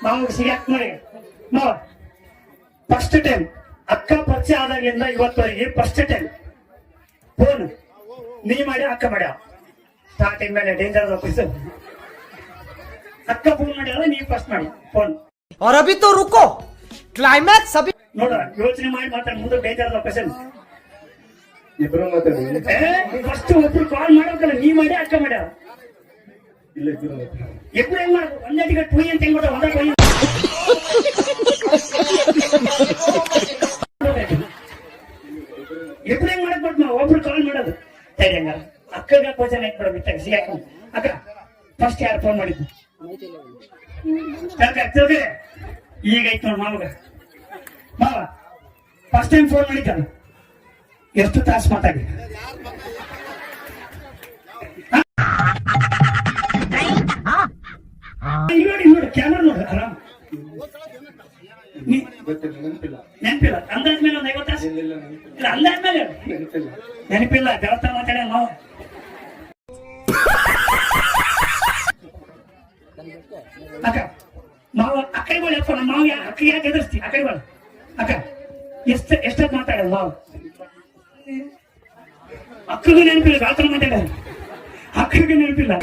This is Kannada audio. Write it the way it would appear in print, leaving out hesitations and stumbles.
ನಾವು ಸಿಗಾಕ್ ನೋಡಿ ಮಾವ ಫಸ್ಟ್ ಟೈಮ್ ಅಕ್ಕ ಪರಿಚಯ ಆದಾಗಲಿಂದ ಇವತ್ತವರೆಗೆ ಫಸ್ಟ್ ಟೈಮ್ ಫೋನ್ ನೀ ಮಾಡಿ ಅಕ್ಕ ಮಾಡ್ಯಾವ ಸ್ಟಾರ್ಟಿಂಗ್ ಮೇಲೆ ಡೇಂಜರ್ ಆಫೀಸ್ ಅಕ್ಕ ಫೋನ್ ಮಾಡ್ಯಾವ ನೀವ್ ಫಸ್ಟ್ ಮಾಡಿ ಫೋನ್ और अभी तो रुको क्लाइमैक्स अभी ನೋಡ ಯೋಚನೆ ಮಾಡಿ ಮಾತಾಡ ಮುಂದೆ ಡೇಂಜರ್ ಆಫೀಸ್ ಇಬ್ರು ಮಾತಾಡಿ ಫಸ್ಟ್ ಒಬ್ರು ಕಾಲ್ ಮಾಡೋಕಲ್ಲ ನೀ ಮಾಡಿ ಅಕ್ಕ ಮಾಡ್ಯಾವ ಇಲ್ಲ ಇಬ್ರು ಎప్పుడు ಹೆಂಗ್ ಮಾಡೋದು ಒಂದೇ ಟೂ ಅಂತ ಹೆಂಗ್ ಮಾಡೋದು ಒಂದೇ ಟೂ ಎప్పుడు ಹೆಂಗ್ ಮಾಡಕ್ ಬಟ್ ಒಬ್ರು ಕಾಲ್ ಮಾಡೋದು ಸರಿ ಹಂಗಾರ ಅಕ್ಕಗ ಕ್ವಶನ್ ಆಯ್ತು ಬಿಡ ಬಿಟ್ಟಾಗ ಸಿಗಾಕ ಅಕ್ಕ ಫಸ್ಟ್ ಯಾರು ಫೋನ್ ಮಾಡಿದ್ದು ಈಗ ಐತ್ ನೋಡ್ ಮಾವಗ ಮಾವ ಫಸ್ಟ್ ಟೈಮ್ ಫೋನ್ ಮಾಡಿದ್ದ ಎಷ್ಟು ತಾಸು ಮಾತಾಡಿ ನೋಡಿ ನೋಡಿ ಕ್ಯಾಮ್ರಾ ನೋಡು ಆರಾಮ್ ನೆನಪಿಲ್ಲ ಅಂದಾಜ್ ಮೇಲೆ ಒಂದು 50 ತಾಸು ಇಲ್ಲ ಅಂದಾಜ್ ಮೇಲೆ ನೆನಪಿಲ್ಲ ದೇವಸ್ಥಾನ ಮಾತಾಡ ನಾವು ಅಕ್ಕ ಮಾವ ಅಕ್ಕಡಿ ಬಳಿ ಅಪ್ಪ ನಮ್ಮ ಮಾವ ಅಕ್ಕ ಯಾಕೆ ಎದುರಿಸ್ತಿ ಅಕ್ಕಡಿ ಬಳಿ ಅಕ್ಕ ಎಷ್ಟೊತ್ತು ಮಾತಾಡ ಮಾವ ಅಕ್ಕಗೂ ನೆನಪಿಲ್ಲ ಗಾತ್ರ ಮಾತಾಡ ಅಕ್ಕಗೂ ನೆನಪಿಲ್ಲ